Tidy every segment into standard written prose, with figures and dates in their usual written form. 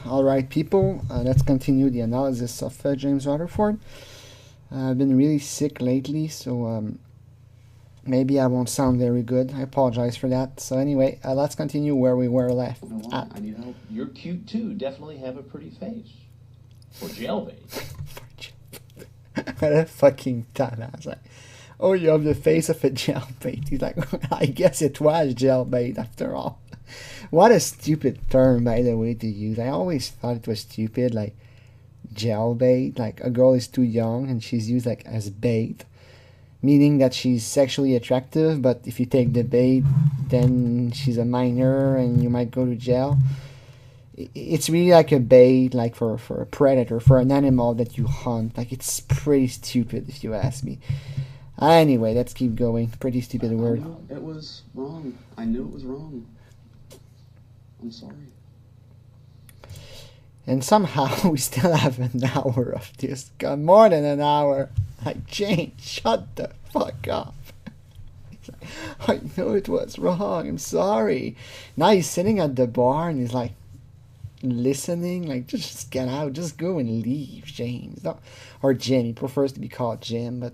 Alright, people, let's continue the analysis of James Rutherford. I've been really sick lately, so maybe I won't sound very good. I apologize for that. So anyway, let's continue where we were left at. I need help. You're cute too. Definitely have a pretty face. For jailbait. What a fucking dumbass. Like, oh, you have the face of a jailbait. He's like, I guess it was jailbait after all. What a stupid term, by the way, to use. I always thought it was stupid, like jailbait. Like a girl is too young and she's used like as bait, meaning that she's sexually attractive, but if you take the bait, then she's a minor and you might go to jail. It's really like a bait, like for a predator, for an animal that you hunt. Like, it's pretty stupid if you ask me. Anyway, let's keep going. Pretty stupid word. No, it was wrong. I knew it was wrong. I'm sorry. And somehow we still have an hour of this. God, more than an hour. Like, Jane, shut the fuck up. He's like, I know it was wrong. I'm sorry. Now he's sitting at the bar and he's like, listening, like, just get out, just go and leave, James. No, or Jim, he prefers to be called Jim, but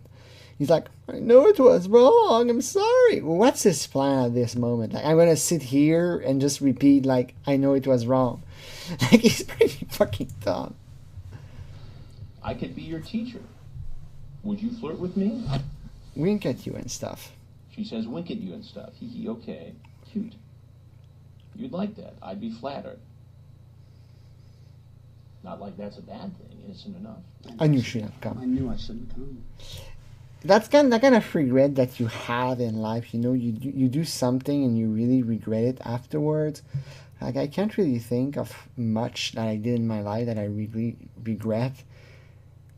he's like, I know it was wrong, I'm sorry. What's his plan at this moment? Like, I'm gonna sit here and just repeat, like, I know it was wrong. Like, he's pretty fucking dumb. I could be your teacher. Would you flirt with me? Wink at you and stuff. She says wink at you and stuff. Hee hee, okay. Cute. You'd like that. I'd be flattered. Not like that's a bad thing. Innocent enough. I knew she have come. I knew I shouldn't come. That's that kind of regret that you have in life. You know, you do something and you really regret it afterwards. Like, I can't really think of much that I did in my life that I really regret.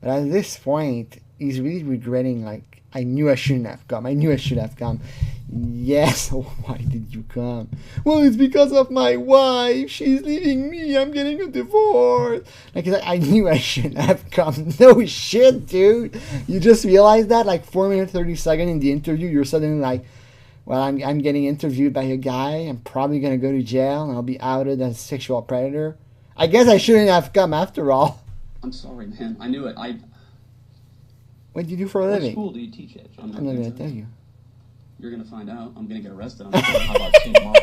But at this point, he's really regretting, like, I knew I shouldn't have come. I knew I should have come. Yes, oh, why did you come? Well, it's because of my wife. She's leaving me. I'm getting a divorce. Like, I knew I shouldn't have come. No shit, dude. You just realized that, like, 4 minutes, 30 seconds in the interview, you're suddenly like, well, I'm getting interviewed by a guy. I'm probably going to go to jail, and I'll be outed as a sexual predator. I guess I shouldn't have come after all. I'm sorry, man. I knew it. What do you do for a What living? school do you teach at, John? I'm not going to tell you. You're going to find out. I'm going to get arrested. How about St. Mark?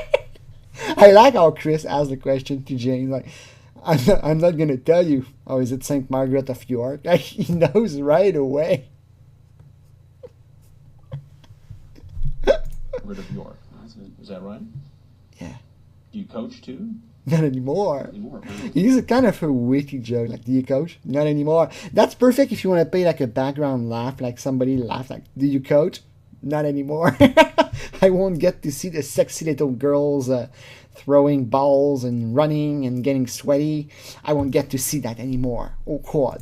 I like how Chris asked the question to James, like, I'm not going to tell you. Oh, is it St. Margaret of York? Like, he knows right away. Rid of York. Is that right? Yeah. Do you coach too? Not anymore. Right? He's a kind of a witty joke, like, do you coach? Not anymore. That's perfect if you want to play like a background laugh, like somebody laugh, like, do you coach? Not anymore. I won't get to see the sexy little girls throwing balls and running and getting sweaty. I won't get to see that anymore. Oh, God.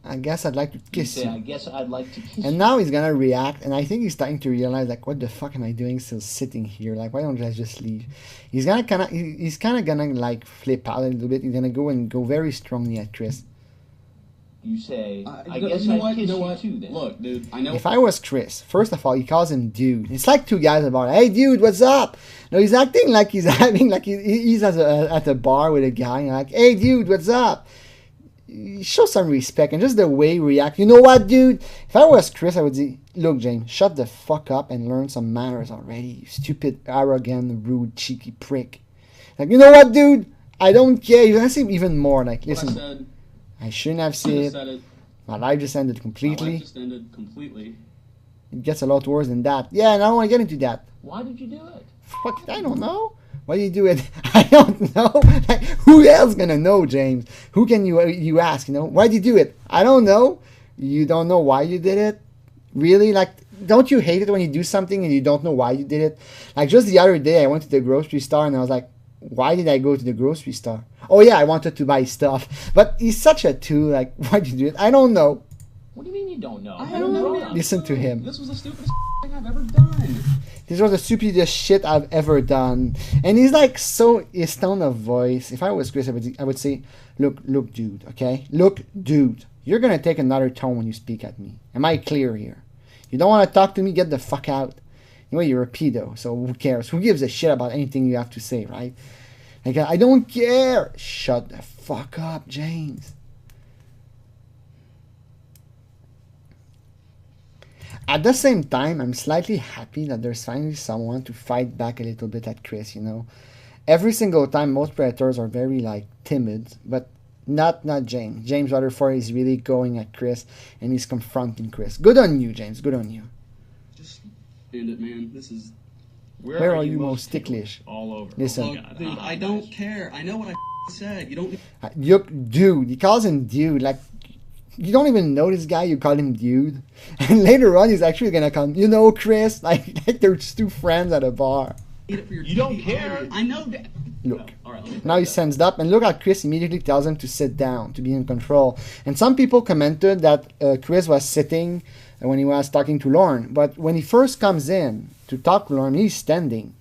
I guess I'd like to kiss you. I guess I'd like to kiss you. And now he's gonna react, and I think he's starting to realize, like, what the fuck am I doing still sitting here? Like, why don't I just leave? He's kind of gonna like flip out a little bit. He's gonna go very strongly at Chris. You say, I guess I'd kiss you too then. Look, dude, I know. If I was Chris, first of all, he calls him dude. It's like two guys about, hey dude, what's up? No, he's acting like he's having, like he's at a bar with a guy, and like, hey dude, what's up? Show some respect, and just the way he react. You know what, dude? If I was Chris, I would say, look, James, shut the fuck up and learn some manners already. You stupid, arrogant, rude, cheeky prick. Like, you know what, dude? I don't care. You're gonna say even more. Like, listen, I shouldn't have said it. My life just ended completely. It gets a lot worse than that. Yeah, and I don't want to get into that. Why did you do it? Fuck it, I don't know. Why do you do it? I don't know. Like, who else gonna know, James? Who can you ask? You know, why did you do it? I don't know. You don't know why you did it? Really? Like, don't you hate it when you do something and you don't know why you did it? Like, just the other day, I went to the grocery store and I was like, why did I go to the grocery store? Oh yeah, I wanted to buy stuff. But he's such a tool. Like, why did you do it? I don't know. What do you mean you don't know? I don't know. Listen to him. This was the stupidest thing I've ever done. This was the stupidest shit I've ever done. And he's like, so, his tone of voice, if I was Chris, I would say, look, dude, okay? Look, dude, you're going to take another tone when you speak at me. Am I clear here? You don't want to talk to me? Get the fuck out. You know, you're a pedo, so who cares? Who gives a shit about anything you have to say, right? Like, I don't care. Shut the fuck up, James. At the same time, I'm slightly happy that there's finally someone to fight back a little bit at Chris, you know. Every single time, most predators are very, like, timid, but not James. James Rutherford is really going at Chris, and he's confronting Chris. Good on you, James. Good on you. Just end it, man. This is... Where are you most ticklish? All over. Listen. Oh, dude, I don't care. I know what I said. You don't... Dude. He calls him dude. Like, you don't even know this guy. You call him dude. And later on, he's actually going to come, you know, Chris? Like they're just two friends at a bar. You don't care. I know that. Look. All right, Now he's sensed up, and look how Chris immediately tells him to sit down, to be in control. And some people commented that Chris was sitting when he was talking to Lorne. But when he first comes in to talk to Lorne, he's standing.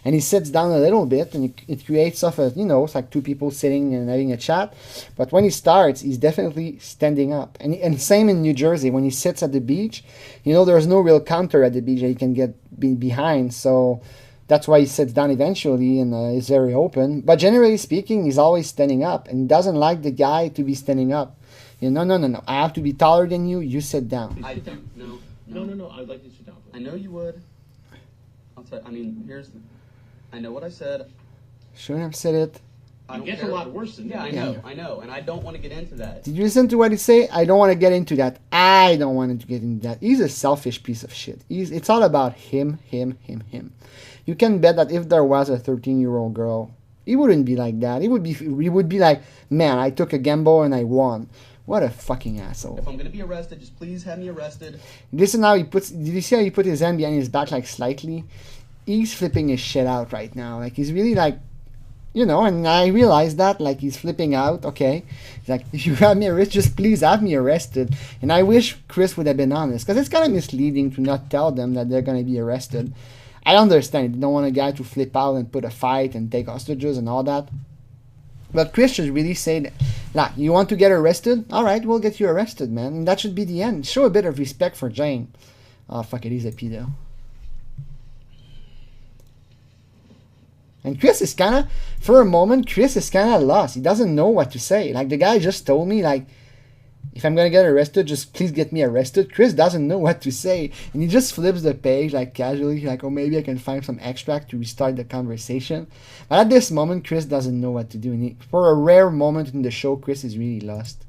And he sits down a little bit, and it creates stuff as, you know, it's like two people sitting and having a chat. But when he starts, he's definitely standing up. And same in New Jersey, when he sits at the beach, you know, there's no real counter at the beach that he can get behind. So that's why he sits down eventually and is very open. But generally speaking, he's always standing up, and doesn't like the guy to be standing up. You know, no. I have to be taller than you. You sit down. I don't. No. I'd like you to sit down. I know you would. I'll tell you. I mean, I know what I said. Shouldn't have said it. It gets a lot worse than that. I know, and I don't want to get into that. Did you listen to what he say? I don't want to get into that. I don't want to get into that. He's a selfish piece of shit. It's all about him. You can bet that if there was a 13-year-old girl, he wouldn't be like that. He would be like, man, I took a gamble and I won. What a fucking asshole. If I'm gonna be arrested, just please have me arrested. Listen how he puts. Did you see how he put his hand behind his back, like slightly? He's flipping his shit out right now. Like, he's really like, you know, and I realize that, like, he's flipping out, okay? He's like, if you have me arrested, just please have me arrested. And I wish Chris would have been honest, because it's kind of misleading to not tell them that they're going to be arrested. I understand, you don't want a guy to flip out and put a fight and take hostages and all that. But Chris should really say, that, nah, you want to get arrested? All right, we'll get you arrested, man. And that should be the end. Show a bit of respect for Jane. Oh, fuck it, he's a pedo. And Chris is kind of, for a moment, Chris is kind of lost. He doesn't know what to say. Like, the guy just told me, like, if I'm going to get arrested, just please get me arrested. Chris doesn't know what to say. And he just flips the page, like, casually, like, oh, maybe I can find some extract to restart the conversation. But at this moment, Chris doesn't know what to do. And for a rare moment in the show, Chris is really lost.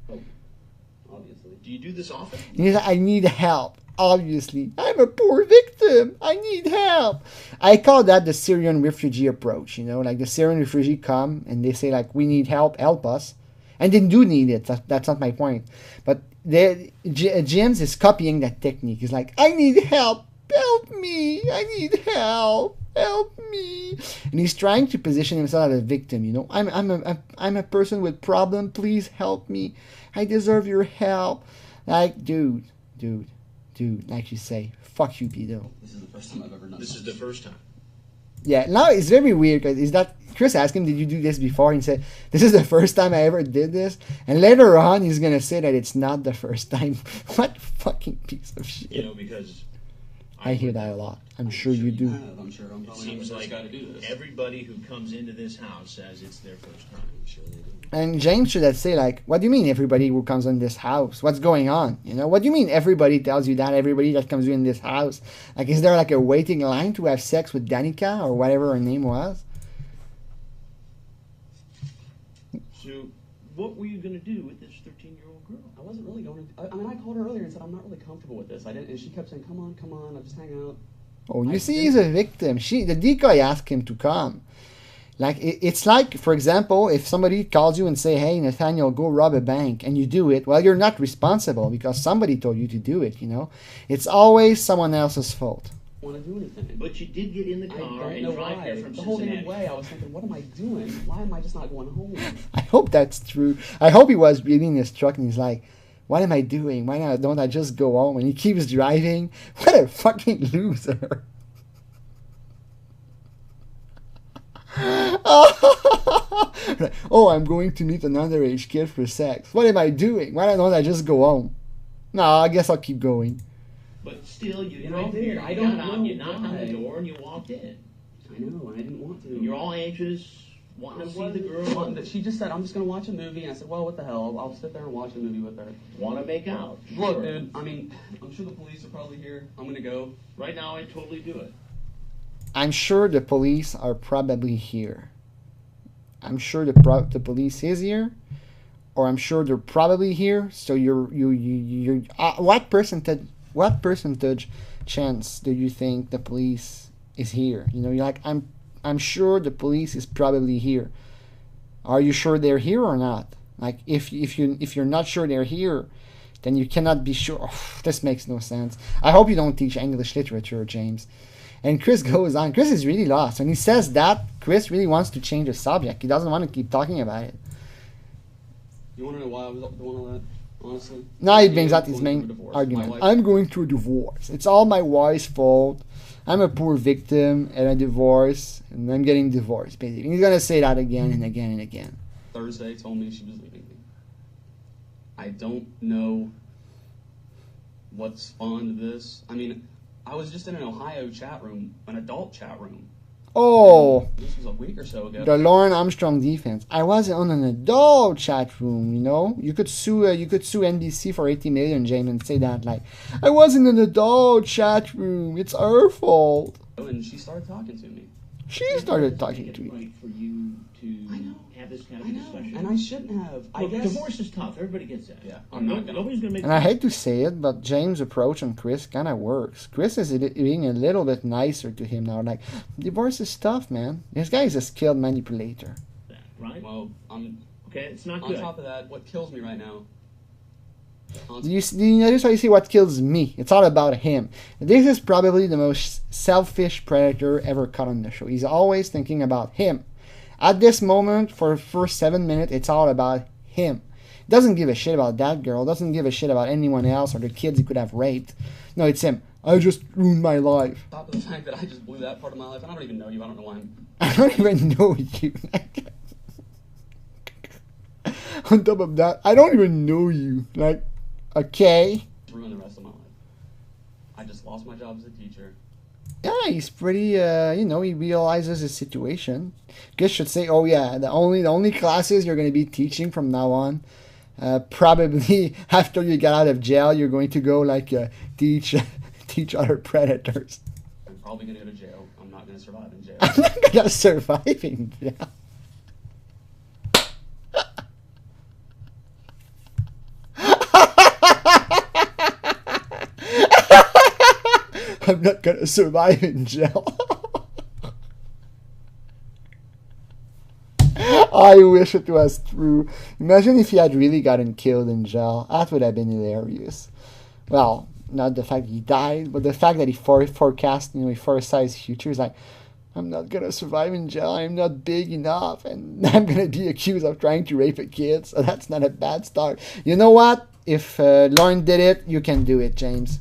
Obviously. Do you do this often? And he's like, I need help. Obviously, I'm a poor victim. I need help. I call that the Syrian refugee approach. You know, like the Syrian refugee come and they say, like, we need help us. And they do need it. That's not my point. But James is copying that technique. He's like, I need help. Help me. I need help. Help me. And he's trying to position himself as a victim. You know, I'm a person with problem. Please help me. I deserve your help. Like, dude, like you say, fuck you, pedo. This is the first time I've ever done This is the first time. Yeah, now it's very weird because is that Chris asked him, did you do this before? And he said, this is the first time I ever did this. And later on, he's going to say that it's not the first time. What fucking piece of shit. You know, because I hear that a lot. I'm sure you do. I'm sure I'm it probably seems not the like best guy to do this. everybody who comes into this house says it's their first time. I'm sure they do. And James should have say, like, what do you mean everybody who comes in this house? What's going on? You know, what do you mean everybody tells you that? Everybody that comes in this house? Like, is there like a waiting line to have sex with Danica or whatever her name was? So, what were you going to do with this 13-year-old girl? I wasn't really going to. I mean, I called her earlier and said I'm not really comfortable with this. I didn't, and she kept saying, "Come on, I'm just hanging out." Oh, you see, he's a victim. The decoy asked him to come. Like, it's like, for example, if somebody calls you and say, hey, Nathaniel, go rob a bank, and you do it, well, you're not responsible because somebody told you to do it, you know? It's always someone else's fault. Want to do anything? But you did get in the car and drive here from the whole Cincinnati. damn way, I was thinking, what am I doing? Why am I just not going home? I hope that's true. I hope he was reading in his truck and he's like, what am I doing? Why don't I just go home? And he keeps driving. What a fucking loser. Oh, I'm going to meet an underage kid for sex. What am I doing? Why don't I just go home? No, I guess I'll keep going. But still, you Yeah, drove I did. here. I You don't got out, know you knocked on the why. door, and you walked in. I know, and I didn't want to. And you're all anxious. Want to see the girl? She just said, I'm just going to watch a movie. And I said, well, what the hell? I'll sit there and watch a movie with her. Want to make out? Look, dude, I mean, I'm sure the police are probably here. I'm going to go. Right now, I totally do it. I'm sure the police are probably here. I'm sure the police is here, or I'm sure they're probably here. So you're what percentage chance do you think the police is here? You know, you're like, I'm sure the police is probably here. Are you sure they're here or not? Like, if you're not sure they're here, then you cannot be sure. Oh, this makes no sense. I hope you don't teach English literature, James. And Chris goes on. Chris is really lost. When he says that, Chris really wants to change the subject. He doesn't want to keep talking about it. You want to know why I was doing all that? Honestly? Now he brings out his main argument. I'm going through a divorce. It's all my wife's fault. I'm a poor victim and a divorce, and I'm getting divorced, basically. He's going to say that again and again and again. Thursday told me she was leaving me. I don't know what spawned this. I mean, I was just in an Ohio chat room, an adult chat room. Oh, this was a week or so ago. The Lauren Armstrong defense. I was on an adult chat room. You know, you could sue NBC for 80 million, James, and say that like, I was in an adult chat room. It's her fault. And she started talking to me. She started talking to me. Right for you to have this kind of discussion. And I shouldn't have. I guess divorce is tough. Everybody gets that. Yeah, Nobody's gonna make. And I hate to say it, but James' approach on Chris kind of works. Chris is being a little bit nicer to him now. Like, divorce is tough, man. This guy is a skilled manipulator. Right. Well, okay. It's not on good. On top of that, what kills me right now. Do you notice how you see what kills me? It's all about him. This is probably the most selfish predator ever caught on the show. He's always thinking about him. At this moment, for the first 7 minutes, it's all about him. Doesn't give a shit about that girl. Doesn't give a shit about anyone else or the kids he could have raped. No, it's him. I just ruined my life. On top of the fact that I just blew that part of my life, and I don't even know you. I don't know why I don't even know you. On top of that, I don't even know you. Like, okay. Ruined the rest of my life. I just lost my job as a teacher. Yeah, he's pretty, he realizes his situation. Guess should say, oh yeah, the only classes you're going to be teaching from now on, probably after you get out of jail, you're going to go like teach other predators. I'm probably going to go to jail. I'm not going to survive in jail. I'm not going to survive in jail. I'm not going to survive in jail. I wish it was true. Imagine if he had really gotten killed in jail. That would have been hilarious. Well, not the fact he died, but the fact that he forecast, he foresaw his future. He's like, I'm not going to survive in jail. I'm not big enough. And I'm going to be accused of trying to rape a kid. So that's not a bad start. You know what? If Lauren did it, you can do it, James.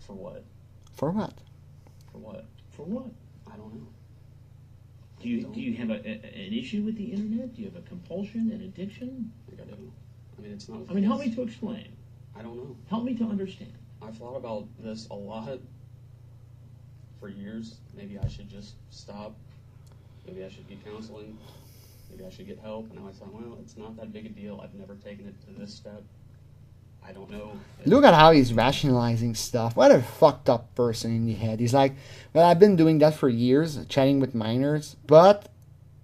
For what? For what? For what? For what? I don't know. Do you have an issue with the internet? Do you have a compulsion, an addiction? I think I do. I mean, it's not. I mean, help me to explain. I don't know. Help me to understand. I've thought about this a lot for years. Maybe I should just stop. Maybe I should get counseling. Maybe I should get help. And now I thought, well, it's not that big a deal. I've never taken it to this step. I don't know. Look at how he's rationalizing stuff. What a fucked up person in the head. He's like, well, I've been doing that for years, chatting with minors, but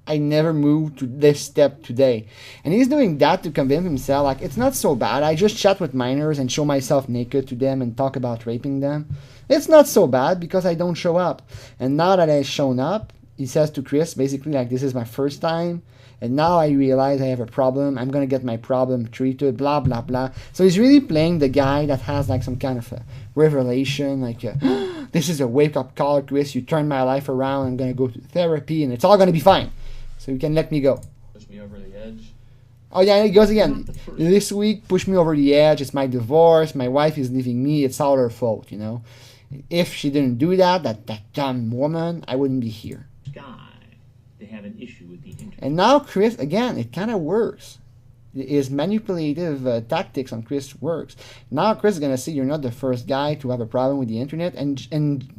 I never moved to this step today. And he's doing that to convince himself, like, it's not so bad. I just chat with minors and show myself naked to them and talk about raping them. It's not so bad because I don't show up. And now that I've shown up, he says to Chris, basically, like, this is my first time. And now I realize I have a problem. I'm going to get my problem treated, blah, blah, blah. So he's really playing the guy that has like some kind of a revelation. Like, this is a wake-up call, Chris. You turned my life around. I'm going to go to therapy and it's all going to be fine. So you can let me go. Push me over the edge. Oh, yeah, he goes again. This week, push me over the edge. It's my divorce. My wife is leaving me. It's all her fault, you know. If she didn't do that dumb woman, I wouldn't be here. They have an issue with the internet. And now Chris, again, it kind of works. His manipulative tactics on Chris works. Now Chris is going to see you're not the first guy to have a problem with the internet, and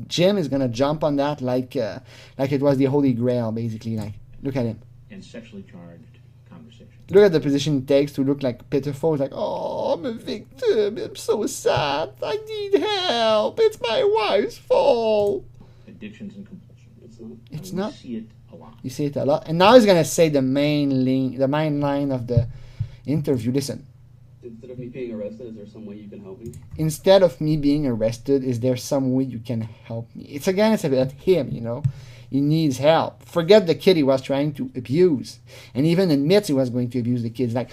Jim is going to jump on that like it was the Holy Grail, basically. Like, Look at him. and sexually charged conversation. Look at the position he takes to look like pitiful. He's like, oh, I'm a victim. I'm so sad. I need help. It's my wife's fault. Addictions and compulsion. It's not. It's We not. see it a lot. You see it a lot. And now he's going to say the main line of the interview. Listen. Instead of me being arrested, is there some way you can help me? Instead of me being arrested, is there some way you can help me? It's about him, He needs help. Forget the kid he was trying to abuse. And even admits he was going to abuse the kids. Like,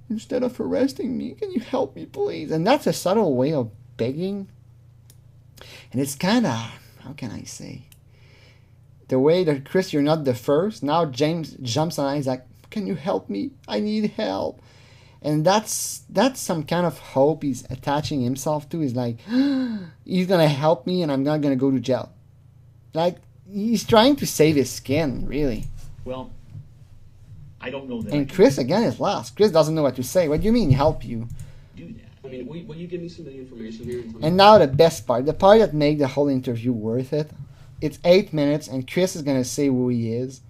instead of arresting me, can you help me, please? And that's a subtle way of begging. And it's kind of, how can I say? The way that, Chris, you're not the first. Now James jumps on. He's like, can you help me? I need help. And that's some kind of hope he's attaching himself to. He's like, he's going to help me and I'm not going to go to jail. Like, he's trying to save his skin, really. Well, I don't know that I And can Chris, again, is lost. Chris doesn't know what to say. What do you mean, help you? do that. I mean, will you give me some of the information here? And now the best part, the part that makes the whole interview worth it. It's 8 minutes and Chris is going to say who he is.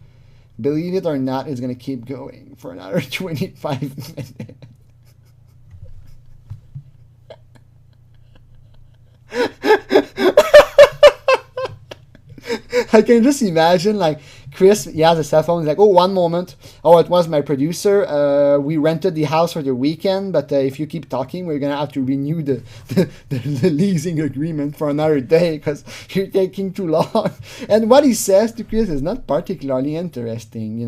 Believe it or not, it's going to keep going for another 25 minutes. I can just imagine, like, Chris, he has a cell phone. He's like, oh, one moment. Oh, it was my producer. We rented the house for the weekend, but if you keep talking, we're going to have to renew the leasing agreement for another day because you're taking too long. And what he says to Chris is not particularly interesting,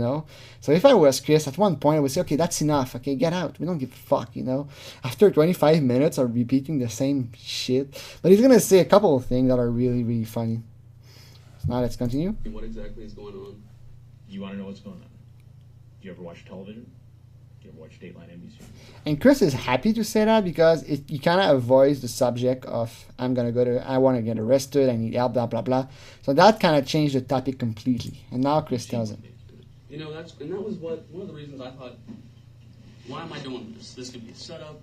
So if I was Chris, at one point, I would say, okay, that's enough. Okay, get out. We don't give a fuck, After 25 minutes of repeating the same shit. But he's going to say a couple of things that are really, really funny. Now let's continue. What exactly is going on? You want to know what's going on? Do you ever watch television? Do you ever watch Dateline NBC? And Chris is happy to say that because he kind of avoids the subject of I want to get arrested, I need help, blah, blah, blah. So that kind of changed the topic completely. And now Chris tells him. That was one of the reasons I thought, why am I doing this? This could be a setup.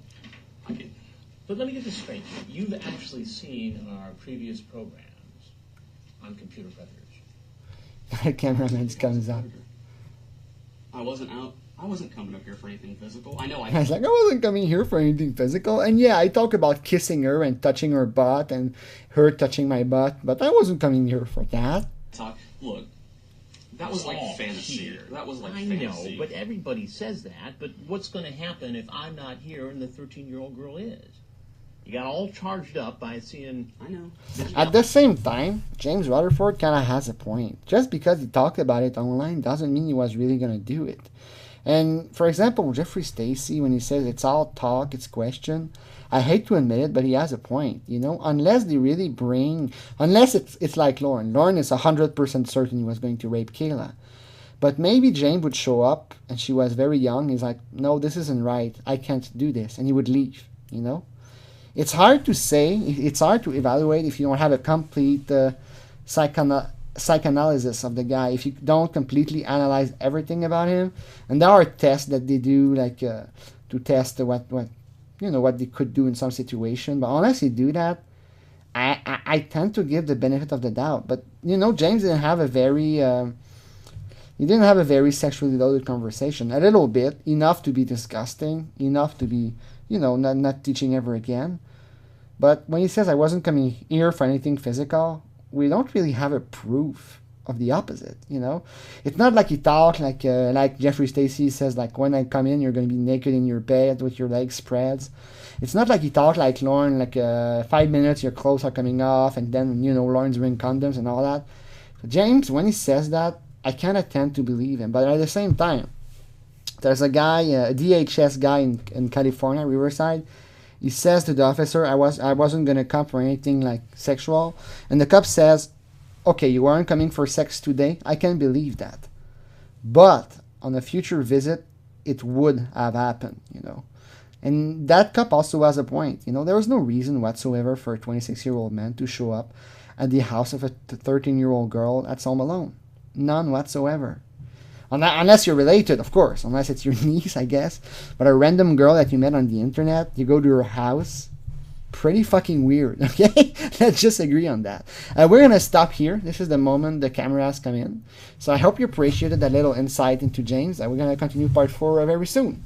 But let me get this straight. You've actually seen our previous programs on computer predators. The cameraman comes up. I wasn't coming up here for anything physical. I know I was like, I wasn't coming here for anything physical. And yeah, I talk about kissing her and touching her butt and her touching my butt, but I wasn't coming here for that. Look, that was like fantasy. That was like fantasy. I know, but everybody says that. But what's going to happen if I'm not here and the 13-year-old girl is? You got all charged up by seeing... I know. At the same time, James Rutherford kind of has a point. Just because he talked about it online doesn't mean he was really going to do it. And, for example, Jeffrey Stacy, when he says it's all talk, it's question, I hate to admit it, but he has a point. Unless they really unless it's like Lauren. Lauren is 100% certain he was going to rape Kayla. But maybe James would show up, and she was very young. He's like, no, this isn't right. I can't do this. And he would leave, It's hard to say, it's hard to evaluate if you don't have a complete psychoanalysis of the guy, if you don't completely analyze everything about him. And there are tests that they do, like to test what they could do in some situation. But unless you do that, I tend to give the benefit of the doubt. But James didn't have a very sexually loaded conversation. A little bit, enough to be disgusting, enough to be not teaching ever again. But when he says I wasn't coming here for anything physical, we don't really have a proof of the opposite, It's not like he talked like Jeffrey Stacy says, like, when I come in, you're going to be naked in your bed with your legs spread. It's not like he talked like Lauren, like 5 minutes, your clothes are coming off, and then, Lauren's wearing condoms and all that. So James, when he says that, I kind of tend to believe him. But at the same time, there's a guy, a DHS guy in California, Riverside. He says to the officer, I wasn't going to come for anything like sexual. And the cop says, okay, you weren't coming for sex today. I can believe that. But on a future visit, it would have happened, And that cop also has a point. There was no reason whatsoever for a 26-year-old man to show up at the house of a 13-year-old girl that's home alone. None whatsoever. Unless you're related, of course. Unless it's your niece, I guess. But a random girl that you met on the internet, you go to her house. pretty fucking weird. Okay, let's just agree on that. We're gonna stop here. This is the moment the cameras come in. So I hope you appreciated that little insight into James. We're gonna continue part 4 very soon.